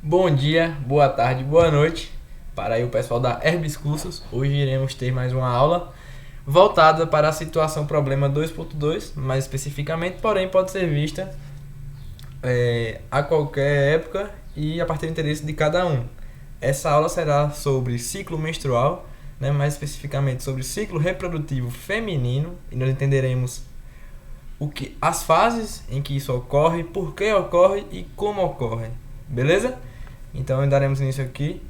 Bom dia, boa tarde, boa noite para aí o pessoal da Herbis Cursos. Hoje iremos ter mais uma aula voltada para a situação problema 2.2, mais especificamente, porém pode ser vista a qualquer época e a partir do interesse de cada um. Essa aula será sobre ciclo menstrual, né, mais especificamente sobre ciclo reprodutivo feminino, e nós entenderemos as fases em que isso ocorre, por que ocorre e como ocorre. Beleza? Então daremos início aqui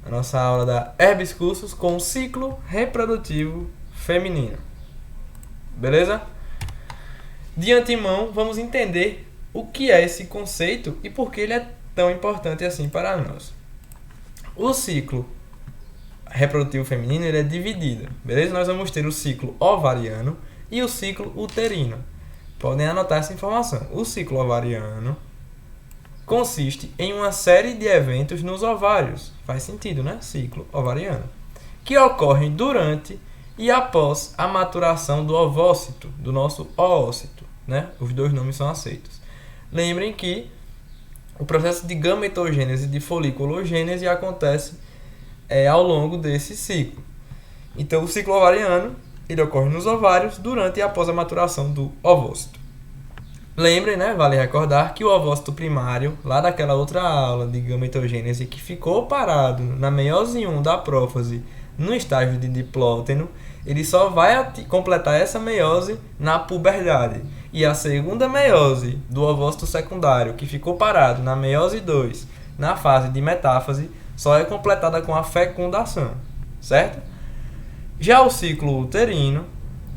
a nossa aula da Herbis Cursos com o ciclo reprodutivo feminino. Beleza? De antemão, vamos entender o que é esse conceito e por que ele é tão importante assim para nós. O ciclo reprodutivo feminino ele é dividido, beleza? Nós vamos ter o ciclo ovariano e o ciclo uterino. Podem anotar essa informação. O ciclo ovariano consiste em uma série de eventos nos ovários. Faz sentido, né? Ciclo ovariano. Que ocorrem durante e após a maturação do ovócito, do nosso oócito, né? Os dois nomes são aceitos. Lembrem que o processo de gametogênese e de foliculogênese acontece ao longo desse ciclo. Então, o ciclo ovariano ele ocorre nos ovários durante e após a maturação do ovócito. Lembrem, né? Vale recordar que o ovócito primário, lá daquela outra aula de gametogênese que ficou parado na meiose 1 da prófase no estágio de diplóteno, ele só vai completar essa meiose na puberdade. E a segunda meiose do ovócito secundário, que ficou parado na meiose 2, na fase de metáfase, só é completada com a fecundação, certo? Já o ciclo uterino,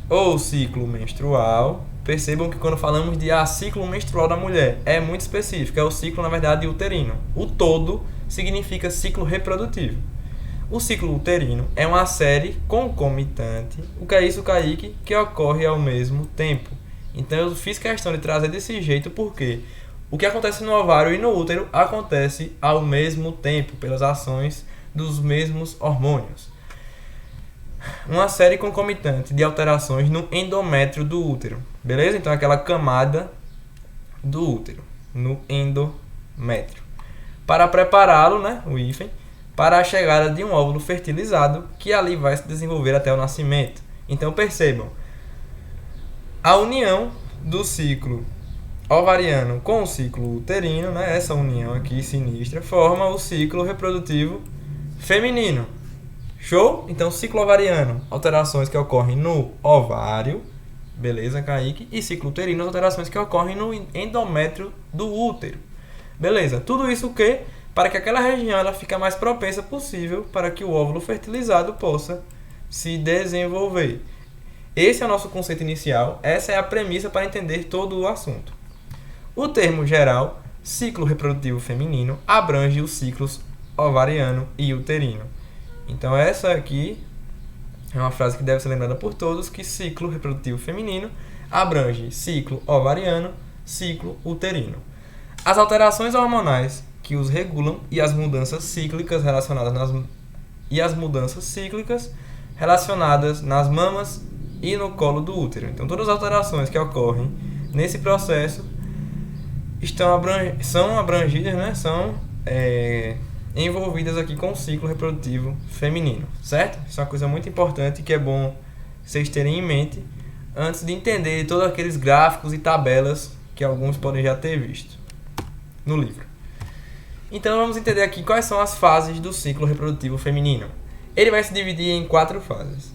ou ciclo menstrual, percebam que quando falamos de ciclo menstrual da mulher, é muito específico, é o ciclo, na verdade, uterino. O todo significa ciclo reprodutivo. O ciclo uterino é uma série concomitante, o que é isso, Kaique? Que ocorre ao mesmo tempo. Então eu fiz questão de trazer desse jeito porque o que acontece no ovário e no útero acontece ao mesmo tempo, pelas ações dos mesmos hormônios. Uma série concomitante de alterações no endométrio do útero, beleza? Então aquela camada do útero, no endométrio, para prepará-lo, né, o hífen, para a chegada de um óvulo fertilizado, que ali vai se desenvolver até o nascimento. Então percebam, a união do ciclo ovariano com o ciclo uterino, né, essa união aqui sinistra, forma o ciclo reprodutivo feminino. Show? Então, ciclo ovariano, alterações que ocorrem no ovário, beleza, Kaique? E ciclo uterino, alterações que ocorrem no endométrio do útero. Beleza, tudo isso que para que aquela região ela fique mais propensa possível para que o óvulo fertilizado possa se desenvolver. Esse é o nosso conceito inicial, essa é a premissa para entender todo o assunto. O termo geral, ciclo reprodutivo feminino, abrange os ciclos ovariano e uterino. Então essa aqui é uma frase que deve ser lembrada por todos, que ciclo reprodutivo feminino abrange ciclo ovariano, ciclo uterino. As alterações hormonais que os regulam e as mudanças cíclicas relacionadas nas mamas e no colo do útero. Então todas as alterações que ocorrem nesse processo são abrangidas, né? São envolvidas aqui com o ciclo reprodutivo feminino, certo? Isso é uma coisa muito importante que é bom vocês terem em mente antes de entender todos aqueles gráficos e tabelas que alguns podem já ter visto no livro. Então vamos entender aqui quais são as fases do ciclo reprodutivo feminino. Ele vai se dividir em 4 fases.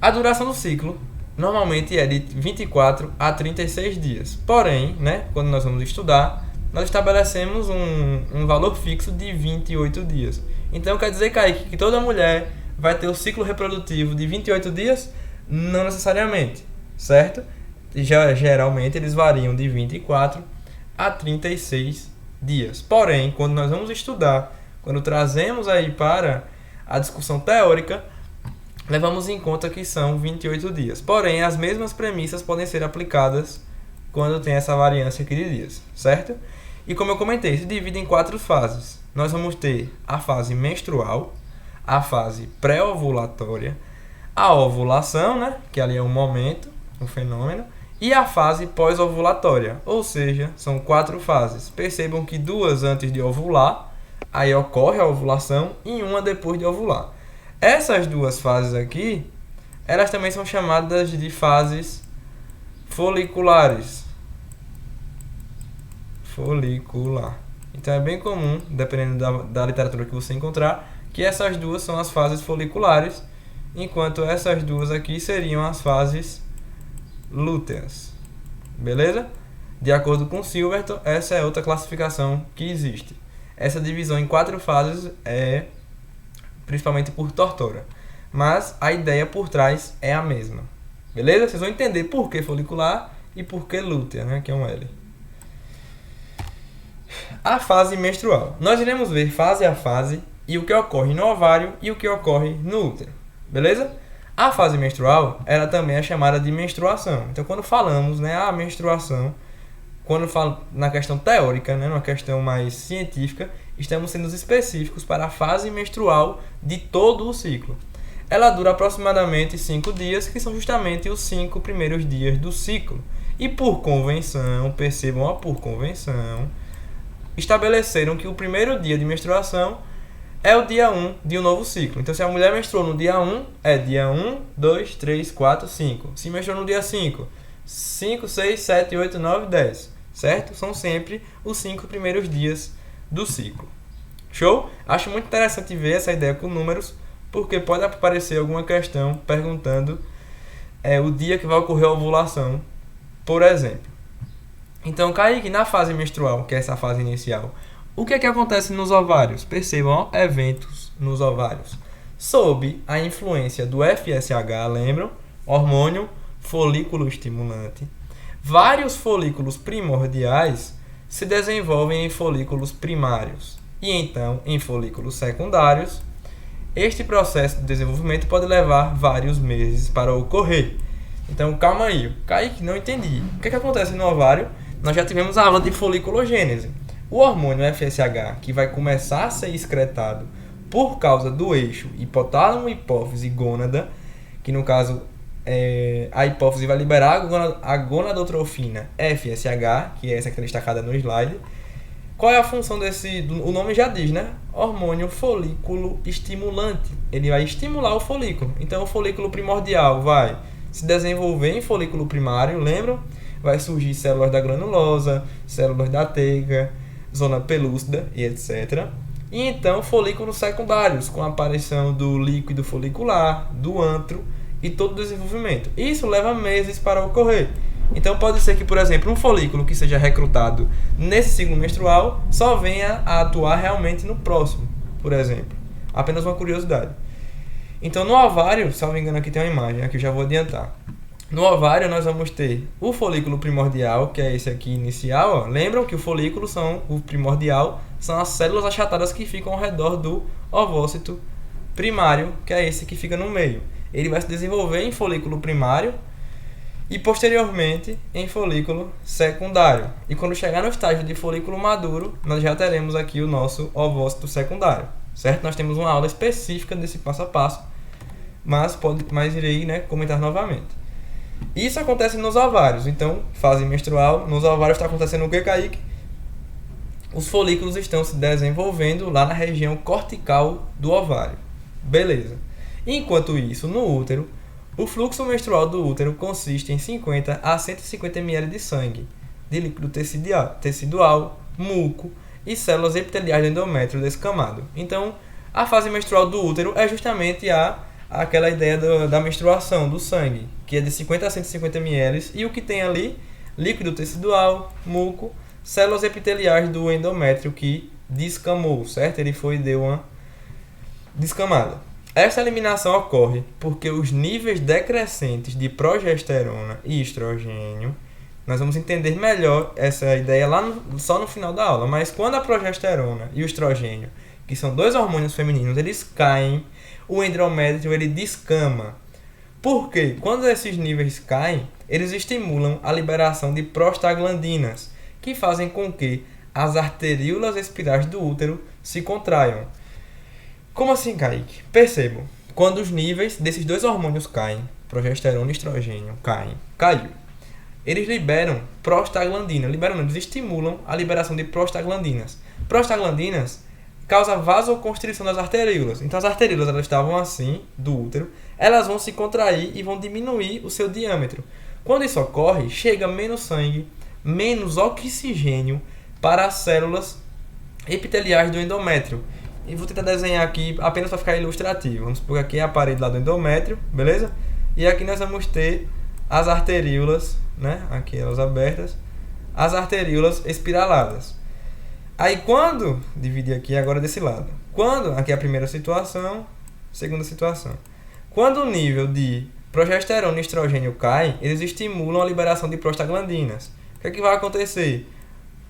A duração do ciclo normalmente é de 24 a 36 dias. Porém, né, quando nós vamos estudar, nós estabelecemos um valor fixo de 28 dias. Então quer dizer, Kaique, que toda mulher vai ter o ciclo reprodutivo de 28 dias? Não necessariamente, certo? Geralmente eles variam de 24 a 36 dias. Porém, quando nós vamos estudar, quando trazemos aí para a discussão teórica, levamos em conta que são 28 dias. Porém, as mesmas premissas podem ser aplicadas quando tem essa variância aqui de dias, certo? E como eu comentei, se divide em 4 fases. Nós vamos ter a fase menstrual, a fase pré-ovulatória, a ovulação, né, que ali é um momento, um fenômeno, e a fase pós-ovulatória, ou seja, são 4 fases. Percebam que 2 antes de ovular, aí ocorre a ovulação, e uma depois de ovular. Essas 2 fases aqui, elas também são chamadas de fases foliculares. Folicular. Então é bem comum, dependendo da literatura que você encontrar, que essas 2 são as fases foliculares, enquanto essas 2 aqui seriam as fases lúteas. Beleza? De acordo com Silverton, essa é outra classificação que existe. Essa divisão em 4 fases é principalmente por Tortora, mas a ideia por trás é a mesma. Beleza? Vocês vão entender por que folicular e por que lútea, né? Que é um L. A fase menstrual. Nós iremos ver fase a fase e o que ocorre no ovário e o que ocorre no útero. Beleza? A fase menstrual, ela também é chamada de menstruação. Então, quando falamos, né, a menstruação, quando falo na questão teórica, né, numa questão mais científica, estamos sendo específicos para a fase menstrual de todo o ciclo. Ela dura aproximadamente 5 dias, que são justamente os 5 primeiros dias do ciclo. E por convenção, percebam, por convenção, estabeleceram que o primeiro dia de menstruação é o dia 1 de um novo ciclo. Então, se a mulher menstruou no dia 1, é dia 1, 2, 3, 4, 5. Se menstruou no dia 5, 5, 6, 7, 8, 9, 10. Certo? São sempre os 5 primeiros dias do ciclo. Show? Acho muito interessante ver essa ideia com números, porque pode aparecer alguma questão perguntando o dia que vai ocorrer a ovulação, por exemplo. Então, Kaique, na fase menstrual, que é essa fase inicial, o que é que acontece nos ovários? Percebam, eventos nos ovários. Sob a influência do FSH, lembram? Hormônio folículo estimulante. Vários folículos primordiais se desenvolvem em folículos primários. E então, em folículos secundários, este processo de desenvolvimento pode levar vários meses para ocorrer. Então, calma aí. Kaique, não entendi. O que é que acontece no ovário? Nós já tivemos a aula de foliculogênese. O hormônio FSH, que vai começar a ser excretado por causa do eixo hipotálamo, hipófise e gônada, que no caso a hipófise vai liberar a gonadotrofina FSH, que é essa que está destacada no slide. Qual é a função desse? O nome já diz, né? Hormônio folículo estimulante. Ele vai estimular o folículo. Então o folículo primordial vai se desenvolver em folículo primário, lembram? Vai surgir células da granulosa, células da teiga, zona pelúcida e etc. E então folículos secundários, com a aparição do líquido folicular, do antro e todo o desenvolvimento. Isso leva meses para ocorrer. Então pode ser que, por exemplo, um folículo que seja recrutado nesse ciclo menstrual só venha a atuar realmente no próximo, por exemplo. Apenas uma curiosidade. Então no ovário, se não me engano aqui tem uma imagem, aqui eu já vou adiantar. No ovário nós vamos ter o folículo primordial, que é esse aqui inicial. Ó. Lembram que o primordial são as células achatadas que ficam ao redor do ovócito primário, que é esse que fica no meio. Ele vai se desenvolver em folículo primário e posteriormente em folículo secundário. E quando chegar no estágio de folículo maduro, nós já teremos aqui o nosso ovócito secundário. Certo? Nós temos uma aula específica desse passo a passo, mas irei, né, comentar novamente. Isso acontece nos ovários. Então, fase menstrual, nos ovários está acontecendo o que, Kaique? Os folículos estão se desenvolvendo lá na região cortical do ovário. Beleza. Enquanto isso, no útero, o fluxo menstrual do útero consiste em 50 a 150 ml de sangue, de líquido tecidual, muco e células epiteliais do endométrio descamado. Então, a fase menstrual do útero é justamente aquela ideia da menstruação, do sangue, que é de 50 a 150 ml, e o que tem ali? Líquido tecidual, muco, células epiteliais do endométrio que descamou, certo? Deu uma descamada. Esta eliminação ocorre porque os níveis decrescentes de progesterona e estrogênio, nós vamos entender melhor essa ideia só no final da aula, mas quando a progesterona e o estrogênio, que são 2 hormônios femininos, eles caem, o endométrio ele descama. Por quê? Quando esses níveis caem, eles estimulam a liberação de prostaglandinas, que fazem com que as arteríolas espirais do útero se contraiam. Como assim, Kaique? Percebam, quando os níveis desses 2 hormônios caem, progesterona e estrogênio caiu. eles liberam prostaglandina. Liberam não, eles estimulam a liberação de prostaglandinas. Prostaglandinas causam vasoconstrição das arteríolas. Então as arteríolas, elas estavam assim, do útero, elas vão se contrair e vão diminuir o seu diâmetro. Quando isso ocorre, chega menos sangue, menos oxigênio para as células epiteliais do endométrio. E vou tentar desenhar aqui apenas para ficar ilustrativo. Vamos supor que aqui é a parede lá do endométrio, beleza? E aqui nós vamos ter as arteríolas, né? Aqui elas abertas, as arteríolas espiraladas. Aí quando, dividir aqui agora desse lado, quando, aqui é a primeira situação, segunda situação. Quando o nível de progesterona e estrogênio cai, eles estimulam a liberação de prostaglandinas. O que é que vai acontecer?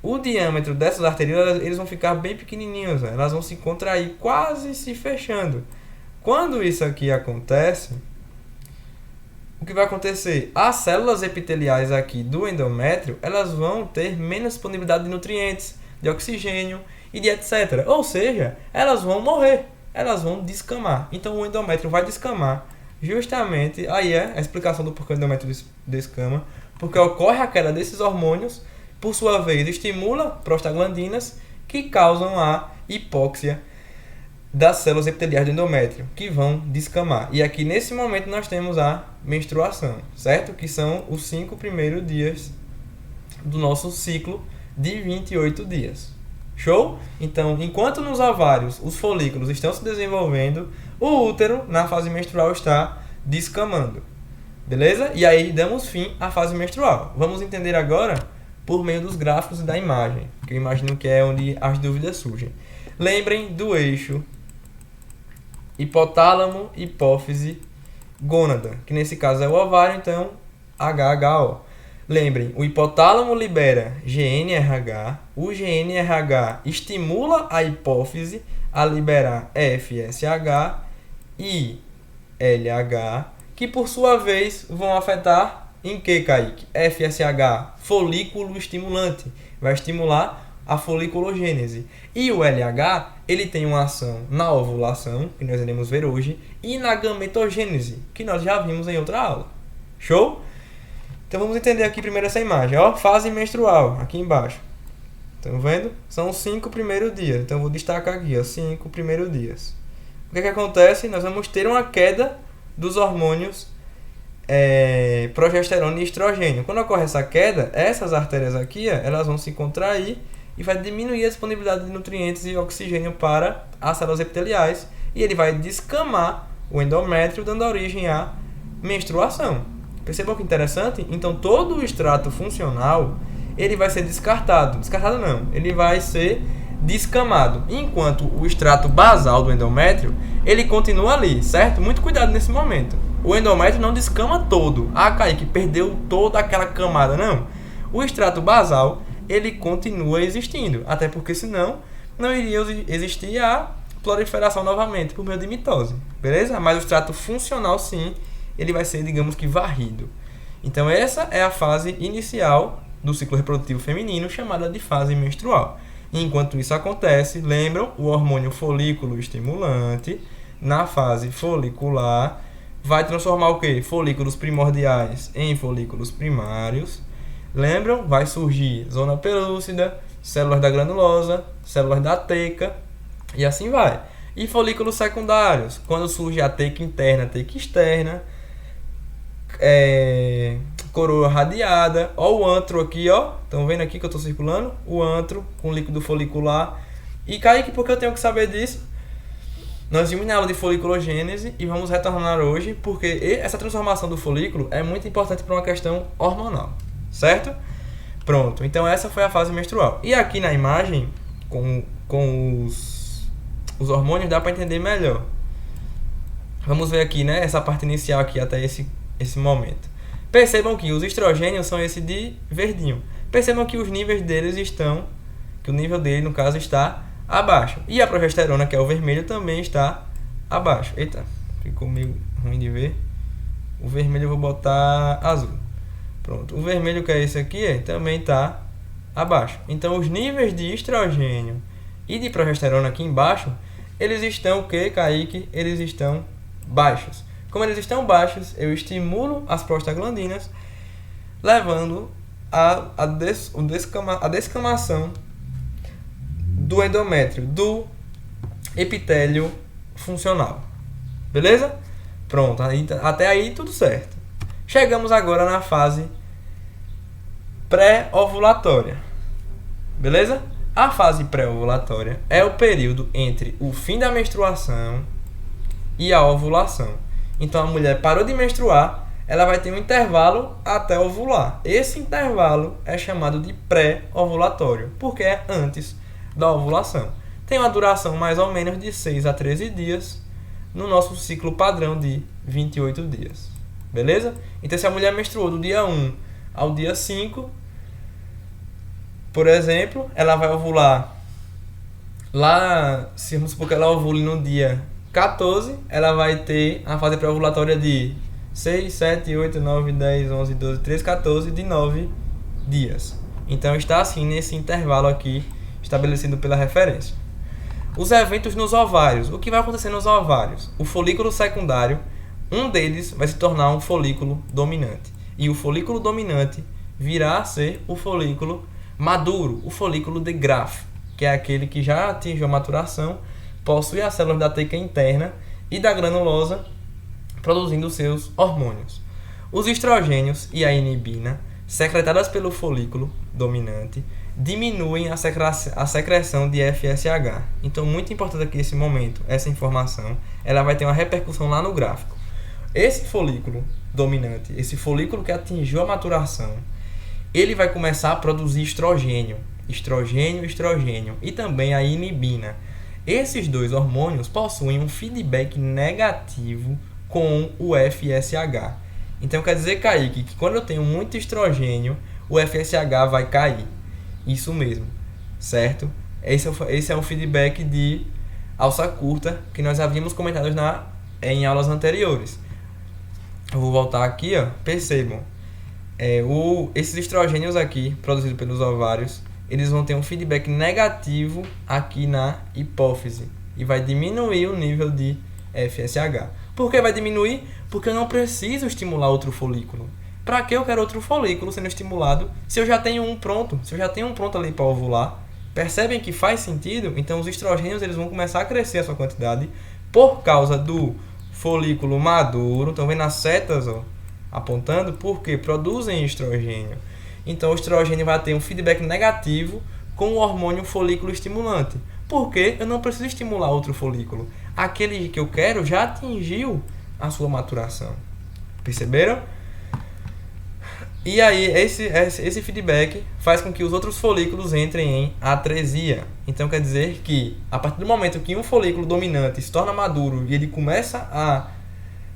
O diâmetro dessas arteríolas, eles vão ficar bem pequenininhos, né? Elas vão se contrair, quase se fechando. Quando isso aqui acontece, o que vai acontecer? As células epiteliais aqui do endométrio, elas vão ter menos disponibilidade de nutrientes, de oxigênio e de etc. Ou seja, elas vão morrer, elas vão descamar. Então o endométrio vai descamar. Justamente, aí é a explicação do porquê o endométrio descama, porque ocorre a queda desses hormônios, por sua vez estimula prostaglandinas que causam a hipóxia das células epiteliais do endométrio, que vão descamar. E aqui nesse momento nós temos a menstruação, certo? Que são os 5 primeiros dias do nosso ciclo de 28 dias. Show? Então, enquanto nos ovários os folículos estão se desenvolvendo, o útero na fase menstrual está descamando. Beleza? E aí damos fim à fase menstrual. Vamos entender agora por meio dos gráficos e da imagem, que eu imagino que é onde as dúvidas surgem. Lembrem do eixo hipotálamo, hipófise, gônada, que nesse caso é o ovário, então HHO. Lembrem, o hipotálamo libera GNRH, o GNRH estimula a hipófise a liberar FSH e LH, que por sua vez vão afetar em que, Kaique? FSH, folículo estimulante, vai estimular a foliculogênese. E o LH, ele tem uma ação na ovulação, que nós iremos ver hoje, e na gametogênese, que nós já vimos em outra aula. Show? Então vamos entender aqui primeiro essa imagem, ó, fase menstrual, aqui embaixo. Estão vendo? São os 5 primeiros dias. Então eu vou destacar aqui, ó, 5 primeiros dias. O que é que acontece? Nós vamos ter uma queda dos hormônios progesterona e estrogênio. Quando ocorre essa queda, essas artérias aqui, ó, elas vão se contrair e vai diminuir a disponibilidade de nutrientes e oxigênio para as células epiteliais e ele vai descamar o endométrio, dando origem à menstruação. Percebam que interessante? Então todo o extrato funcional ele vai ser descartado. Descartado não, ele vai ser descamado. Enquanto o extrato basal do endométrio, ele continua ali, certo? Muito cuidado nesse momento. O endométrio não descama todo. Ah, Kaique, perdeu toda aquela camada. Não. O extrato basal, ele continua existindo. Até porque senão não iria existir a proliferação novamente por meio de mitose. Beleza? Mas o extrato funcional, sim, ele vai ser, digamos que, varrido. Então essa é a fase inicial do ciclo reprodutivo feminino, chamada de fase menstrual. Enquanto isso acontece, lembram, o hormônio folículo estimulante, na fase folicular, vai transformar o quê? Folículos primordiais em folículos primários. Lembram? Vai surgir zona pelúcida, células da granulosa, células da teca, e assim vai. E folículos secundários, quando surge a teca interna, a teca externa, coroa radiada, ó o antro aqui, ó, estão vendo aqui que eu estou circulando? O antro com líquido folicular. E Kaique, por que eu tenho que saber disso? Nós vimos na aula de foliculogênese e vamos retornar hoje porque essa transformação do folículo é muito importante para uma questão hormonal, certo? Pronto, então essa foi a fase menstrual. E aqui na imagem, com os hormônios, dá para entender melhor. Vamos ver aqui, né, essa parte inicial aqui até esse momento. Percebam que os estrogênios são esse de verdinho. Percebam que os níveis deles estão, que o nível dele, no caso, está abaixo. E a progesterona, que é o vermelho, também está abaixo. Eita, ficou meio ruim de ver. O vermelho eu vou botar azul. Pronto. O vermelho, que é esse aqui, também está abaixo. Então, os níveis de estrogênio e de progesterona aqui embaixo, eles estão o quê, Kaique? Eles estão baixos. Como eles estão baixos, eu estimulo as prostaglandinas levando a descamação do endométrio, do epitélio funcional. Beleza? Pronto, até aí tudo certo. Chegamos agora na fase pré-ovulatória. Beleza? A fase pré-ovulatória é o período entre o fim da menstruação e a ovulação. Então a mulher parou de menstruar, ela vai ter um intervalo até ovular. Esse intervalo é chamado de pré-ovulatório, porque é antes da ovulação. Tem uma duração mais ou menos de 6 a 13 dias no nosso ciclo padrão de 28 dias. Beleza? Então se a mulher menstruou do dia 1 ao dia 5, por exemplo, ela vai ovular lá, se vamos supor que ela ovule no dia 14, ela vai ter a fase pré-ovulatória de 6, 7, 8, 9, 10, 11, 12, 13, 14, de 9 dias. Então está assim nesse intervalo aqui, estabelecido pela referência. Os eventos nos ovários. O que vai acontecer nos ovários? O folículo secundário, um deles vai se tornar um folículo dominante. E o folículo dominante virá a ser o folículo maduro, o folículo de Graaf, que é aquele que já atingiu a maturação, possui as células da teca interna e da granulosa, produzindo seus hormônios. Os estrogênios e a inibina, secretadas pelo folículo dominante, diminuem a secreção de FSH. Então, muito importante aqui nesse momento, essa informação, ela vai ter uma repercussão lá no gráfico. Esse folículo dominante, esse folículo que atingiu a maturação, ele vai começar a produzir estrogênio, e também a inibina. Esses dois hormônios possuem um feedback negativo com o FSH. Então quer dizer, Kaique, que quando eu tenho muito estrogênio, o FSH vai cair. Isso mesmo, certo? Esse é um feedback de alça curta que nós havíamos comentado em aulas anteriores. Eu vou voltar aqui, ó. Percebam, esses estrogênios aqui, produzidos pelos ovários, eles vão ter um feedback negativo aqui na hipófise e vai diminuir o nível de FSH. Por que vai diminuir? Porque eu não preciso estimular outro folículo. Para que eu quero outro folículo sendo estimulado se eu já tenho um pronto? Se eu já tenho um pronto ali para ovular, percebem que faz sentido? Então os estrogênios eles vão começar a crescer a sua quantidade por causa do folículo maduro. Estão vendo as setas, ó, apontando? Porque produzem estrogênio. Então o estrogênio vai ter um feedback negativo com o hormônio folículo estimulante. Porque eu não preciso estimular outro folículo. Aquele que eu quero já atingiu a sua maturação. Perceberam? E aí esse feedback faz com que os outros folículos entrem em atresia. Então quer dizer que a partir do momento que um folículo dominante se torna maduro e ele começa a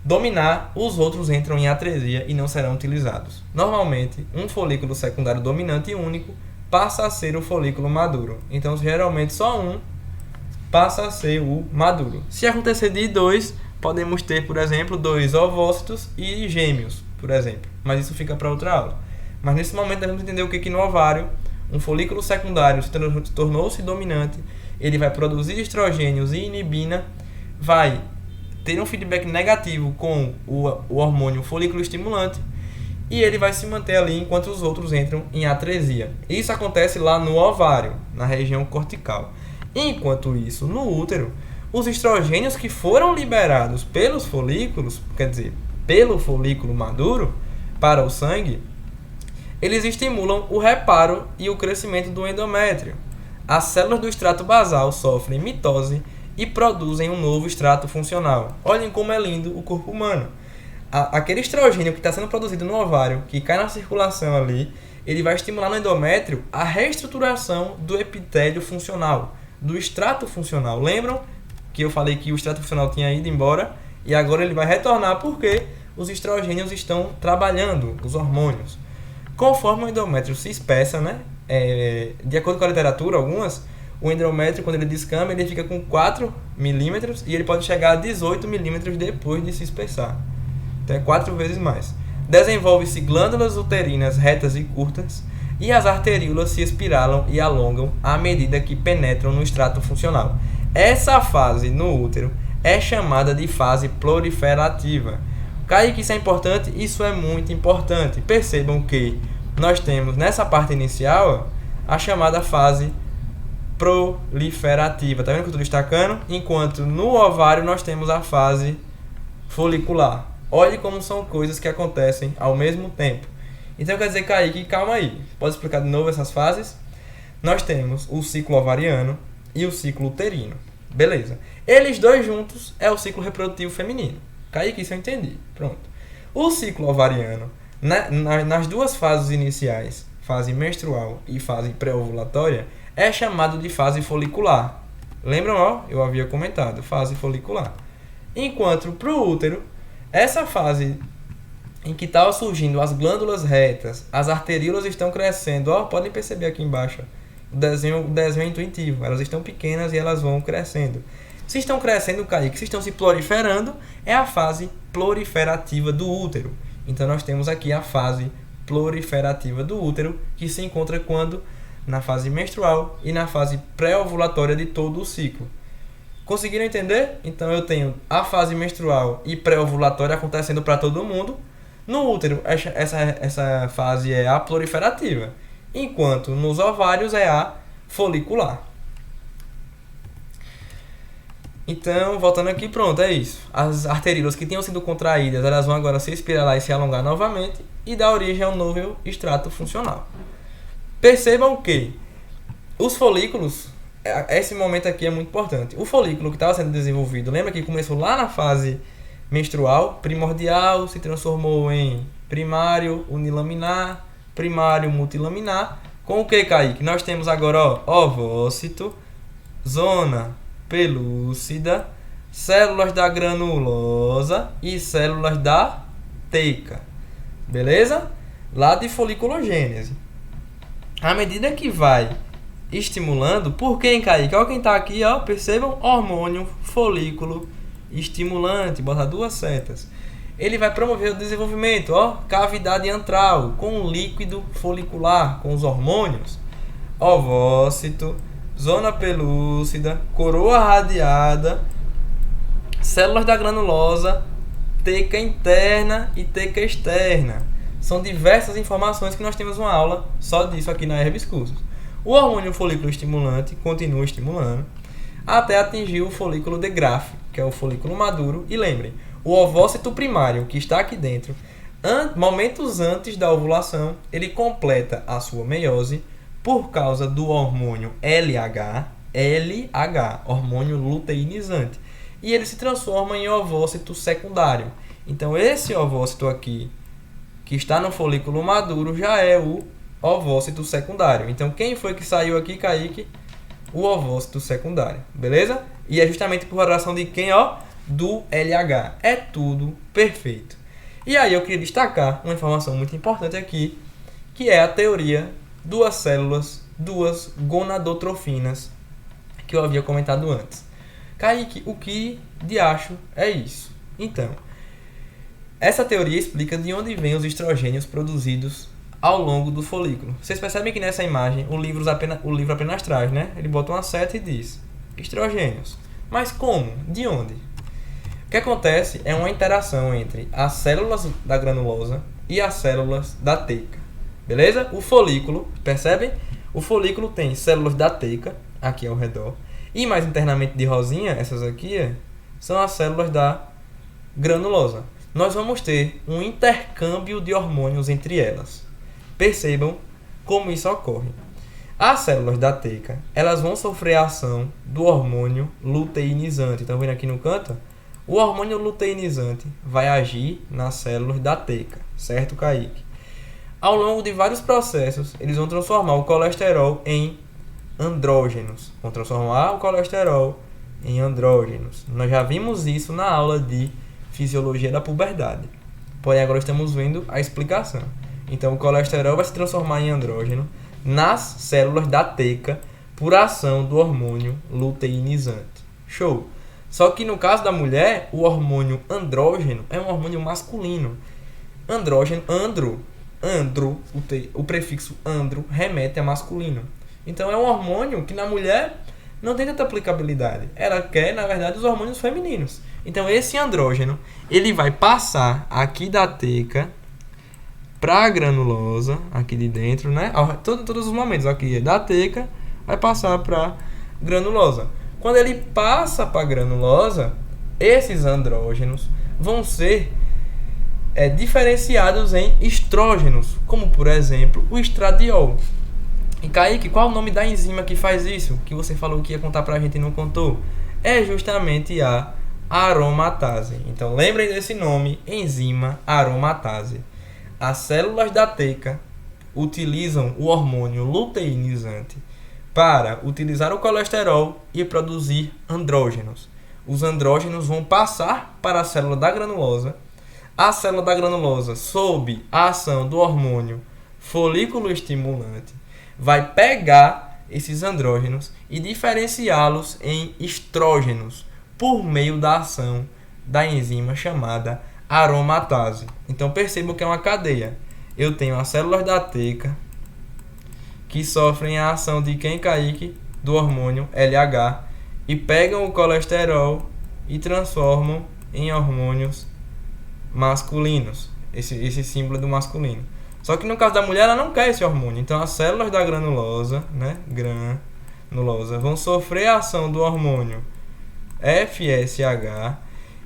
dominar, os outros entram em atresia e não serão utilizados. Normalmente, um folículo secundário dominante único passa a ser o folículo maduro. Então, geralmente, só um passa a ser o maduro. Se acontecer de dois, podemos ter, por exemplo, dois ovócitos e gêmeos, por exemplo. Mas isso fica para outra aula. Mas nesse momento, devemos entender o que no ovário, um folículo secundário tornou-se dominante, ele vai produzir estrogênios e inibina, vai ter um feedback negativo com o hormônio folículo estimulante e ele vai se manter ali enquanto os outros entram em atresia. Isso acontece lá no ovário, na região cortical. Enquanto isso, no útero, os estrogênios que foram liberados pelos folículos, quer dizer, pelo folículo maduro para o sangue, eles estimulam o reparo e o crescimento do endométrio. As células do extrato basal sofrem mitose e produzem um novo extrato funcional. Olhem como é lindo o corpo humano. Aquele estrogênio que está sendo produzido no ovário, que cai na circulação ali, ele vai estimular no endométrio a reestruturação do epitélio funcional, do extrato funcional. Lembram que eu falei que o extrato funcional tinha ido embora e agora ele vai retornar porque os estrogênios estão trabalhando, os hormônios. Conforme o endométrio se espessa, né? De acordo com a literatura, o endométrio, quando ele descama, ele fica com 4 milímetros e ele pode chegar a 18 milímetros depois de se espessar. Então é 4 vezes mais. Desenvolve-se glândulas uterinas retas e curtas e as arteríolas se espiralam e alongam à medida que penetram no extrato funcional. Essa fase no útero é chamada de fase proliferativa. Kaique, isso é importante? Isso é muito importante. Percebam que nós temos nessa parte inicial a chamada fase proliferativa. Tá vendo que eu estou destacando? Enquanto no ovário nós temos a fase folicular. Olhe como são coisas que acontecem ao mesmo tempo. Então quer dizer, Kaique, calma aí. Pode explicar de novo essas fases? Nós temos o ciclo ovariano e o ciclo uterino. Beleza. Eles dois juntos é o ciclo reprodutivo feminino. Kaique, isso eu entendi. Pronto. O ciclo ovariano, nas duas fases iniciais, fase menstrual e fase pré-ovulatória, é chamado de fase folicular. Lembram, ó? Eu havia comentado, fase folicular. Enquanto para o útero, essa fase em que estão surgindo as glândulas retas, as arteríolas estão crescendo. Ó, podem perceber aqui embaixo, o desenho é intuitivo. Elas estão pequenas e elas vão crescendo. Se estão crescendo, Kaique, se estão se proliferando, é a fase proliferativa do útero. Então nós temos aqui a fase proliferativa do útero, que se encontra quando? Na fase menstrual e na fase pré-ovulatória de todo o ciclo. Conseguiram entender? Então eu tenho a fase menstrual e pré-ovulatória acontecendo para todo mundo. No útero, essa fase é a proliferativa, enquanto nos ovários é a folicular. Então, voltando aqui, pronto, é isso. As arteríolas que tinham sido contraídas, elas vão agora se espiralar e se alongar novamente e dar origem a um novo extrato funcional. Percebam que os folículos, esse momento aqui é muito importante. O folículo que estava sendo desenvolvido, lembra que começou lá na fase menstrual, primordial, se transformou em primário unilaminar, primário multilaminar. Com o que, Kaique? Nós temos agora, ó, ovócito, zona pelúcida, células da granulosa e células da teica. Beleza? Lá de foliculogênese. À medida que vai estimulando, por quem, Kaique? Olha quem está aqui, ó, percebam, hormônio folículo estimulante, bota duas setas. Ele vai promover o desenvolvimento, ó, cavidade antral com líquido folicular, com os hormônios, ovócito, zona pelúcida, coroa radiada, células da granulosa, teica interna e teica externa. São diversas informações que nós temos uma aula só disso aqui na Herbis Cursos. O hormônio folículo estimulante continua estimulando até atingir o folículo de Graafi, que é o folículo maduro. E lembrem, o ovócito primário que está aqui dentro, momentos antes da ovulação, ele completa a sua meiose por causa do hormônio LH, hormônio luteinizante. E ele se transforma em ovócito secundário. Então esse ovócito aqui, que está no folículo maduro, já é o ovócito secundário. Então quem foi que saiu aqui, Kaique? O ovócito secundário, beleza? E é justamente por relação de quem, ó? Do LH. É tudo perfeito. E aí eu queria destacar uma informação muito importante aqui, que é a teoria duas células, duas gonadotrofinas, que eu havia comentado antes. Kaique, o que de acho é isso? Então, essa teoria explica de onde vêm os estrogênios produzidos ao longo do folículo. Vocês percebem que nessa imagem o livro apenas traz, né? Ele bota uma seta e diz estrogênios. Mas como? De onde? O que acontece é uma interação entre as células da granulosa e as células da teica. Beleza? O folículo, percebem? O folículo tem células da teica, aqui ao redor. E mais internamente de rosinha, essas aqui, são as células da granulosa. Nós vamos ter um intercâmbio de hormônios entre elas. Percebam como isso ocorre. As células da teica, elas vão sofrer a ação do hormônio luteinizante. Estão vendo aqui no canto? O hormônio luteinizante vai agir nas células da teica, certo, Kaique? Ao longo de vários processos, eles vão transformar o colesterol em andrógenos. Vão transformar o colesterol em andrógenos. Nós já vimos isso na aula de fisiologia da puberdade. Porém, agora estamos vendo a explicação. Então, o colesterol vai se transformar em andrógeno nas células da teica por ação do hormônio luteinizante. Show! Só que no caso da mulher, o hormônio andrógeno é um hormônio masculino. Andrógeno, o prefixo andro remete a masculino. Então é um hormônio que na mulher não tem tanta aplicabilidade. Ela quer, na verdade, os hormônios femininos. Então, esse andrógeno, ele vai passar aqui da teca para a granulosa, aqui de dentro, né? Todos os momentos aqui da teca, vai passar para granulosa. Quando ele passa para a granulosa, esses andrógenos vão ser diferenciados em estrógenos, como, por exemplo, o estradiol. E Kaique, qual é o nome da enzima que faz isso? Que você falou que ia contar pra gente e não contou. É justamente a aromatase. Então lembrem desse nome, enzima aromatase. As células da teca utilizam o hormônio luteinizante para utilizar o colesterol e produzir andrógenos. Os andrógenos vão passar para a célula da granulosa. A célula da granulosa, sob a ação do hormônio folículo estimulante, vai pegar esses andrógenos e diferenciá-los em estrógenos por meio da ação da enzima chamada aromatase. Então percebam que é uma cadeia. Eu tenho as células da teca que sofrem a ação de quem, Kaique? Do hormônio LH e pegam o colesterol e transformam em hormônios masculinos. Esse símbolo do masculino. Só que no caso da mulher, ela não quer esse hormônio. Então as células da granulosa, né, granulosa, vão sofrer a ação do hormônio FSH.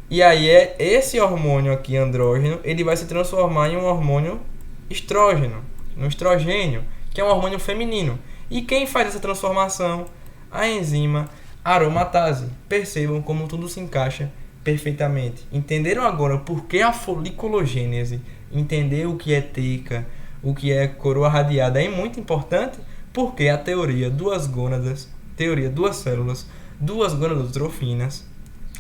E aí esse hormônio aqui, andrógeno, ele vai se transformar em um hormônio estrógeno, um estrogênio, que é um hormônio feminino. E quem faz essa transformação? A enzima aromatase. Percebam como tudo se encaixa perfeitamente. Entenderam agora por que a foliculogênese? Entender o que é teca, o que é coroa radiada é muito importante, porque a teoria duas gônadas, teoria duas células, duas gonadotrofinas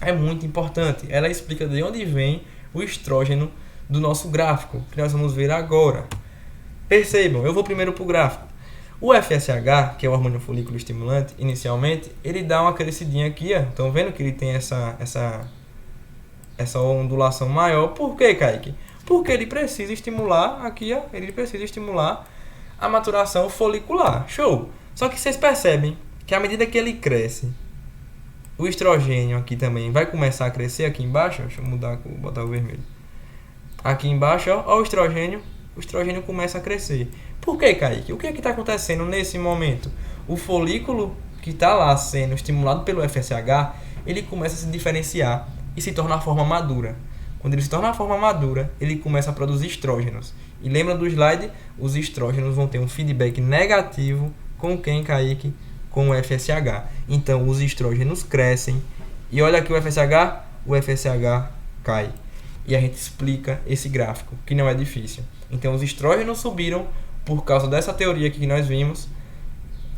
é muito importante. Ela explica de onde vem o estrógeno do nosso gráfico, que nós vamos ver agora. Percebam, eu vou primeiro para o gráfico. O FSH, que é o hormônio folículo estimulante, inicialmente, ele dá uma crescidinha aqui, ó. Estão vendo que ele tem essa ondulação maior. Por quê, Kaique? Porque ele precisa estimular aqui, ó, ele precisa estimular a maturação folicular. Show! Só que vocês percebem que à medida que ele cresce, o estrogênio aqui também vai começar a crescer aqui embaixo. Deixa eu mudar, botar o vermelho. Aqui embaixo, ó o estrogênio começa a crescer. Por quê, Kaique? O que é que está acontecendo nesse momento? O folículo que está lá sendo estimulado pelo FSH, ele começa a se diferenciar e se torna a forma madura. Quando ele se torna a forma madura, ele começa a produzir estrógenos. E lembra do slide? Os estrógenos vão ter um feedback negativo com quem, Kaique? Com o FSH. Então, os estrógenos crescem. E olha aqui o FSH cai. E a gente explica esse gráfico, que não é difícil. Então, os estrógenos subiram por causa dessa teoria aqui que nós vimos,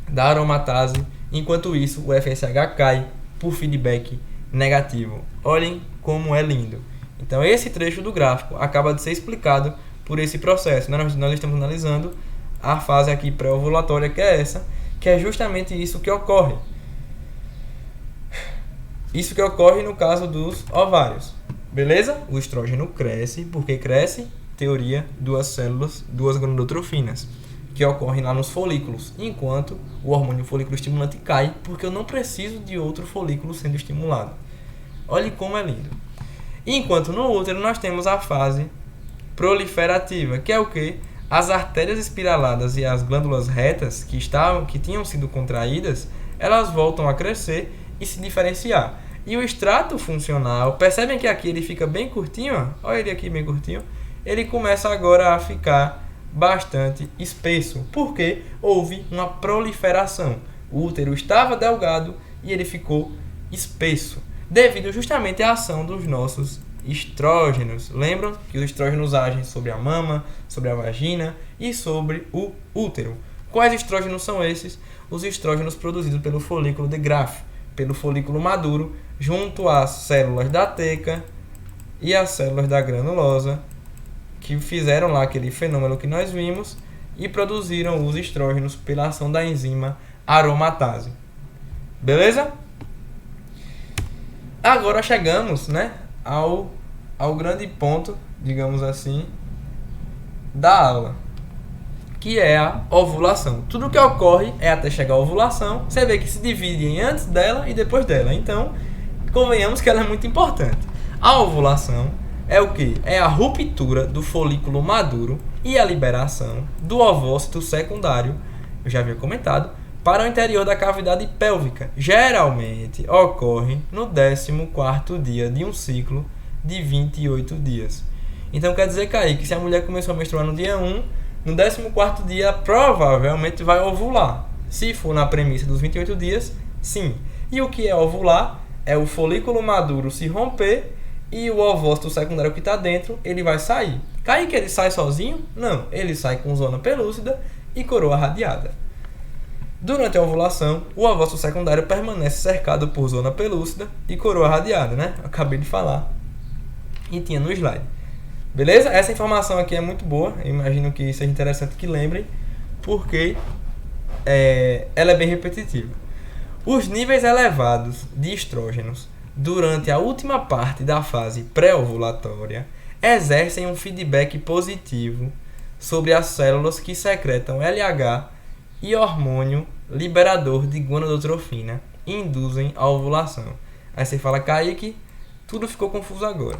da aromatase. Enquanto isso, o FSH cai por feedback negativo. Olhem como é lindo. Então, esse trecho do gráfico acaba de ser explicado por esse processo. Nós estamos analisando a fase aqui pré-ovulatória, que é essa, que é justamente isso que ocorre. Isso que ocorre no caso dos ovários. Beleza? O estrógeno cresce. Por que cresce? Teoria, duas células, duas gonadotrofinas, que ocorrem lá nos folículos, enquanto o hormônio folículo estimulante cai, porque eu não preciso de outro folículo sendo estimulado. Olhe como é lindo. Enquanto no útero nós temos a fase proliferativa, que é o quê? As artérias espiraladas e as glândulas retas que tinham sido contraídas, elas voltam a crescer e se diferenciar. E o extrato funcional, percebem que aqui ele fica bem curtinho? Olha ele aqui bem curtinho. Ele começa agora a ficar bastante espesso, porque houve uma proliferação. O útero estava delgado e ele ficou espesso, devido justamente à ação dos nossos estrógenos. Lembram que os estrógenos agem sobre a mama, sobre a vagina e sobre o útero. Quais estrógenos são esses? Os estrógenos produzidos pelo folículo de Graafi, pelo folículo maduro, junto às células da teca e às células da granulosa, que fizeram lá aquele fenômeno que nós vimos e produziram os estrógenos pela ação da enzima aromatase. Beleza? Agora chegamos, né, ao grande ponto, digamos assim, da aula, que é a ovulação. Tudo que ocorre é até chegar à ovulação. Você vê que se divide em antes dela e depois dela. Então, convenhamos que ela é muito importante. A ovulação é o que? É a ruptura do folículo maduro e a liberação do ovócito secundário, eu já havia comentado, para o interior da cavidade pélvica. Geralmente ocorre no 14º dia de um ciclo de 28 dias. Então quer dizer, Kaique, que se a mulher começou a menstruar no dia 1, no 14º dia provavelmente vai ovular. Se for na premissa dos 28 dias, sim. E o que é ovular? É o folículo maduro se romper e o ovócito secundário que está dentro, ele vai sair. Kaique, ele sai sozinho? Não, ele sai com zona pelúcida e coroa radiada. Durante a ovulação, o ovócito secundário permanece cercado por zona pelúcida e coroa radiada, né? Eu acabei de falar e tinha no slide. Beleza? Essa informação aqui é muito boa, eu imagino que seja interessante que lembrem, porque ela é bem repetitiva. Os níveis elevados de estrógenos durante a última parte da fase pré-ovulatória exercem um feedback positivo sobre as células que secretam LH e hormônio liberador de gonadotrofina e induzem a ovulação. Aí você fala, Kaique, tudo ficou confuso agora.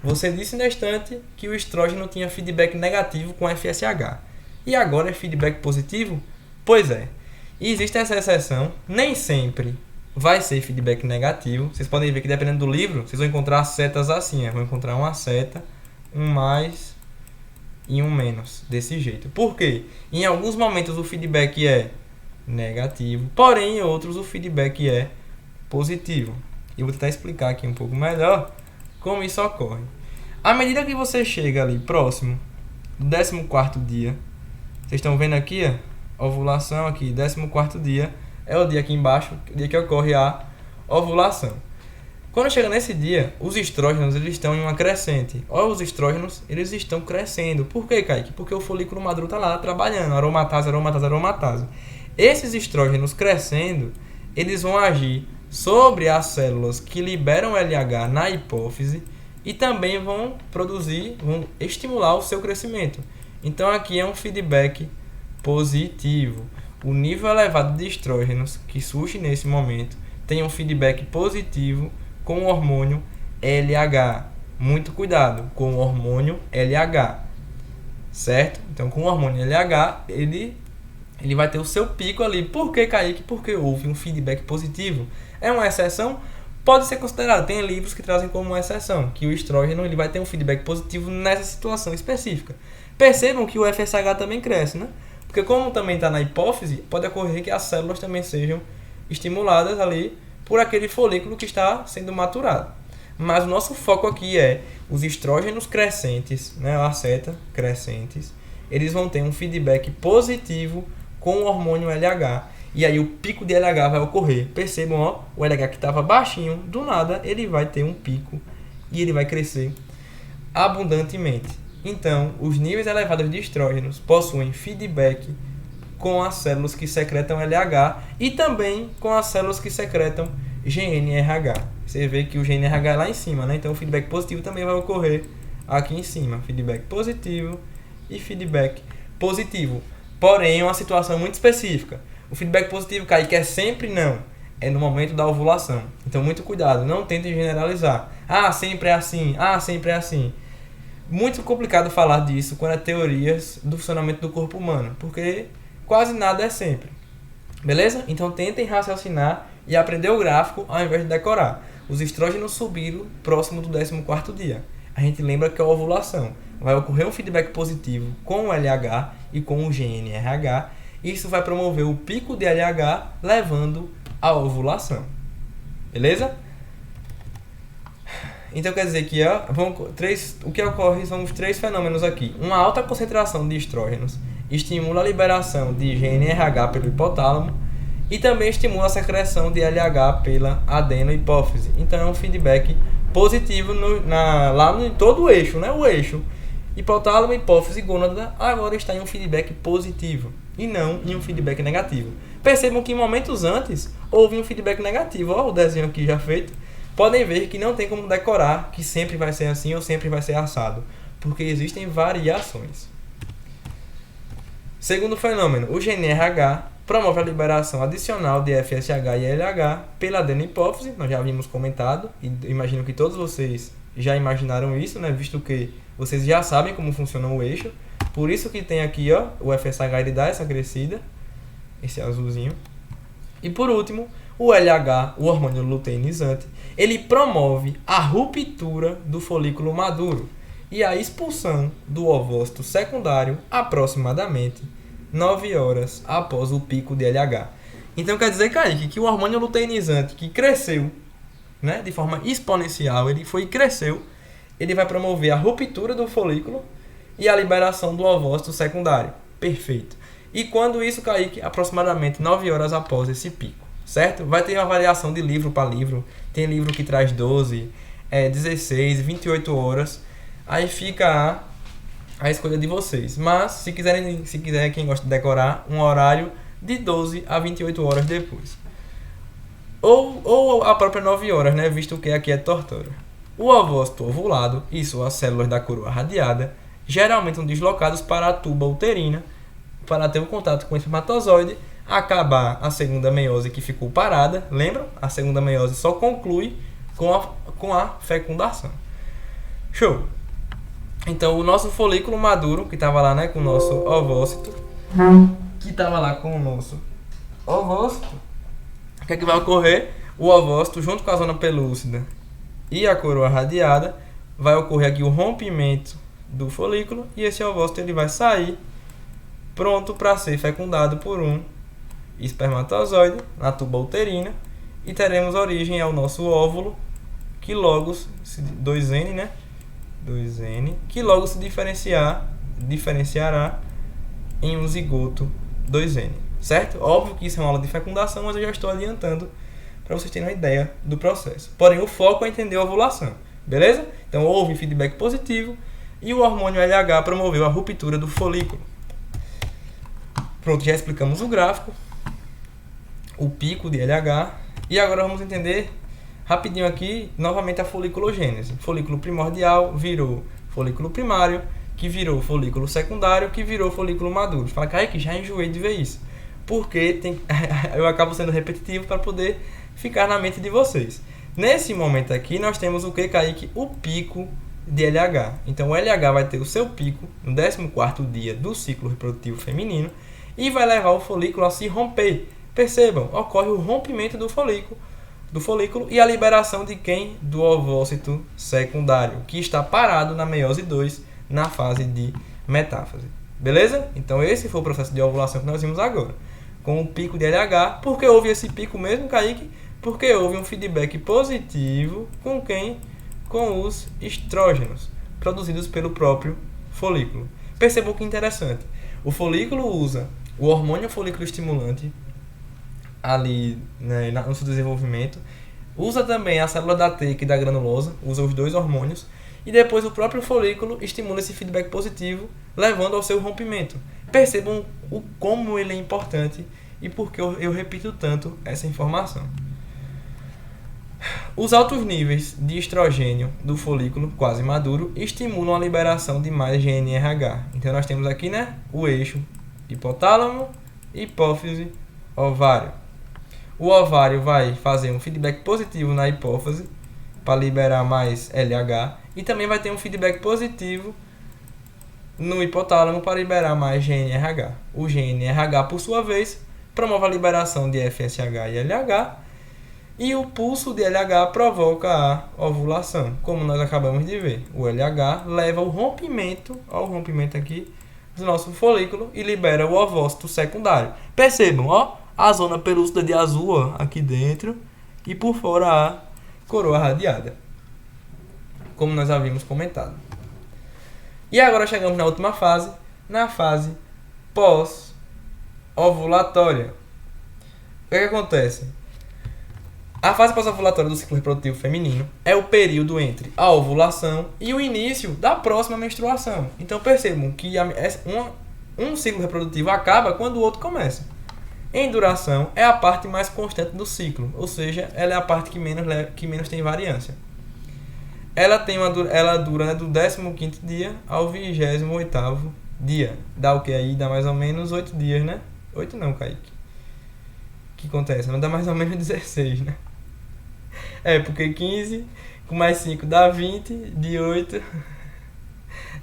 Você disse na estante que o estrógeno tinha feedback negativo com FSH. E agora é feedback positivo? Pois é. E existe essa exceção. Nem sempre vai ser feedback negativo. Vocês podem ver que dependendo do livro, vocês vão encontrar setas assim. Vão encontrar uma seta, um mais e um menos. Desse jeito. Por quê? Em alguns momentos o feedback é negativo. Porém, em outros o feedback é positivo. E eu vou tentar explicar aqui um pouco melhor como isso ocorre. À medida que você chega ali próximo do 14º dia, vocês estão vendo aqui, ó, ovulação aqui, 14º dia, é o dia aqui embaixo, o dia que ocorre a ovulação. Quando chega nesse dia, os estrógenos eles estão em uma crescente. Olha, os estrógenos eles estão crescendo. Por quê, Kaique? Porque o folículo maduro está lá trabalhando, aromatase, aromatase, aromatase. Esses estrógenos crescendo, eles vão agir sobre as células que liberam LH na hipófise e também vão estimular o seu crescimento. Então aqui é um feedback positivo. O nível elevado de estrógenos que surge nesse momento tem um feedback positivo com o hormônio LH. Muito cuidado com o hormônio LH, certo? Então com o hormônio LH ele vai ter o seu pico ali. Por que, Kaique? Porque houve um feedback positivo. É uma exceção? Pode ser considerado. Tem livros que trazem como uma exceção, que o estrógeno ele vai ter um feedback positivo nessa situação específica. Percebam que o FSH também cresce, né? Porque como também está na hipófise, pode ocorrer que as células também sejam estimuladas ali por aquele folículo que está sendo maturado. Mas o nosso foco aqui é os estrógenos crescentes, né? A seta crescentes, eles vão ter um feedback positivo com o hormônio LH. E aí o pico de LH vai ocorrer. Percebam, ó, o LH que estava baixinho, do nada ele vai ter um pico e ele vai crescer abundantemente. Então, os níveis elevados de estrógenos possuem feedback com as células que secretam LH e também com as células que secretam GNRH. Você vê que o GNRH é lá em cima, né? Então o feedback positivo também vai ocorrer aqui em cima. Feedback positivo e feedback positivo. Porém, é uma situação muito específica. O feedback positivo, Kaique, é sempre não. É no momento da ovulação. Então, muito cuidado. Não tentem generalizar. Ah, sempre é assim. Ah, sempre é assim. Muito complicado falar disso quando é teorias do funcionamento do corpo humano. Porque quase nada é sempre. Beleza? Então, tentem raciocinar e aprender o gráfico ao invés de decorar. Os estrógenos subiram próximo do 14º dia. A gente lembra que é a ovulação. Vai ocorrer um feedback positivo com o LH e com o GNRH. Isso vai promover o pico de LH, levando à ovulação. Beleza? Então quer dizer que o que ocorre são os três fenômenos aqui. Uma alta concentração de estrógenos estimula a liberação de GNRH pelo hipotálamo e também estimula a secreção de LH pela adenohipófise. Então é um feedback positivo lá em todo o eixo, né? O eixo hipotálamo, hipófise e gônada agora está em um feedback positivo e não em um feedback negativo. Percebam que em momentos antes houve um feedback negativo. Olha o desenho aqui já feito. Podem ver que não tem como decorar que sempre vai ser assim ou sempre vai ser assado, porque existem variações. Segundo fenômeno, o GNRH promove a liberação adicional de FSH e LH pela adenopófise, nós já havíamos comentado, e imagino que todos vocês já imaginaram isso, né? Visto que vocês já sabem como funciona o eixo. Por isso que tem aqui, ó, o FSH ele dá essa crescida, esse azulzinho. E por último, o LH, o hormônio luteinizante, ele promove a ruptura do folículo maduro e a expulsão do ovócito secundário aproximadamente 9 horas após o pico de LH. Então quer dizer, Kaique, que o hormônio luteinizante que cresceu, né, de forma exponencial, cresceu, ele vai promover a ruptura do folículo e a liberação do ovócito secundário. Perfeito. E quando isso, Kaique? Aproximadamente 9 horas após esse pico, certo? Vai ter uma variação de livro para livro. Tem livro que traz 12, 16, 28 horas. Aí fica a escolha de vocês. Mas, se quiser, quem gosta de decorar, um horário de 12 a 28 horas depois. Ou a própria 9 horas, né? Visto que aqui é tortura. O ovócito ovulado e suas células da coroa radiada geralmente são deslocados para a tuba uterina para ter um contato com o espermatozoide, acabar a segunda meiose que ficou parada. Lembram? A segunda meiose só conclui com a fecundação. Show! Então, o nosso folículo maduro, que estava lá, né, com o nosso ovócito, o que é que vai ocorrer? O ovócito, junto com a zona pelúcida e a coroa radiada, vai ocorrer aqui o rompimento do folículo e esse ovócito ele vai sair pronto para ser fecundado por um espermatozoide na tuba uterina e teremos origem ao nosso óvulo, que logo 2N, né? 2N, que logo se diferenciará em um zigoto 2N, certo? Óbvio que isso é uma aula de fecundação, mas eu já estou adiantando para vocês terem uma ideia do processo. Porém, o foco é entender a ovulação, beleza? Então, houve feedback positivo e o hormônio LH promoveu a ruptura do folículo. Pronto, já explicamos o gráfico, o pico de LH, e agora vamos entender rapidinho aqui, novamente, a foliculogênese. Folículo primordial virou folículo primário, que virou folículo secundário, que virou folículo maduro. Fala, Kaique, já enjoei de ver isso. Porque eu acabo sendo repetitivo para poder ficar na mente de vocês. Nesse momento aqui, nós temos o que, Kaique? O pico de LH. Então, o LH vai ter o seu pico no 14º dia do ciclo reprodutivo feminino e vai levar o folículo a se romper. Percebam, ocorre o rompimento do folículo e a liberação de quem? Do ovócito secundário, que está parado na meiose 2, na fase de metáfase. Beleza? Então esse foi o processo de ovulação que nós vimos agora, com o pico de LH. Por que houve esse pico mesmo, Kaique? Porque houve um feedback positivo com quem? Com os estrógenos, produzidos pelo próprio folículo. Percebam que interessante. O folículo usa o hormônio folículo estimulante ali, né, no seu desenvolvimento, usa também a célula da teica e da granulosa, usa os dois hormônios, e depois o próprio folículo estimula esse feedback positivo, levando ao seu rompimento. Percebam como ele é importante e por que eu repito tanto essa informação. Os altos níveis de estrogênio do folículo quase maduro estimulam a liberação de mais GNRH. Então nós temos aqui, né, o eixo hipotálamo, hipófise, ovário. O ovário vai fazer um feedback positivo na hipófise para liberar mais LH e também vai ter um feedback positivo no hipotálamo para liberar mais GNRH. O GNRH, por sua vez, promove a liberação de FSH e LH e o pulso de LH provoca a ovulação, como nós acabamos de ver. O LH leva ao rompimento aqui do nosso folículo e libera o ovócito secundário. Percebam, ó, a zona pelúcida de azul, ó, aqui dentro, e por fora a coroa radiada, como nós havíamos comentado. E agora chegamos na última fase, na fase pós-ovulatória. O que acontece? A fase pós-ovulatória do ciclo reprodutivo feminino é o período entre a ovulação e o início da próxima menstruação. Então percebam que um ciclo reprodutivo acaba quando o outro começa. Em duração, é a parte mais constante do ciclo, ou seja, ela é a parte que menos tem variância. Ela dura, né, do 15º dia ao 28º dia. Dá o que aí? Dá mais ou menos 8 dias, né? 8 não, Kaique. O que acontece? Não dá mais ou menos 16, né? Porque 15 com mais 5 dá 20, de 8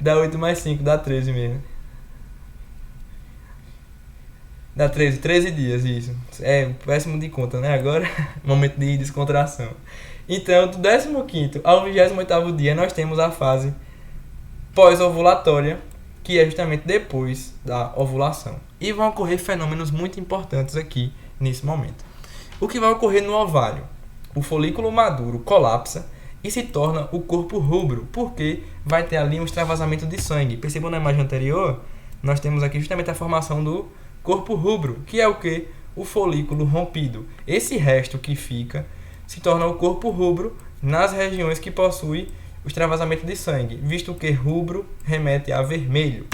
dá 8 mais 5, dá 13 mesmo. Dá 13 dias, isso. Péssimo de conta, né? Agora, momento de descontração. Então, do 15º ao 28º dia, nós temos a fase pós-ovulatória, que é justamente depois da ovulação. E vão ocorrer fenômenos muito importantes aqui, nesse momento. O que vai ocorrer no ovário? O folículo maduro colapsa e se torna o corpo rubro, porque vai ter ali um extravasamento de sangue. Percebam na imagem anterior? Nós temos aqui justamente a formação do corpo rubro, que é o que? O folículo rompido. Esse resto que fica se torna o corpo rubro nas regiões que possuem o extravasamento de sangue, visto que rubro remete a vermelho.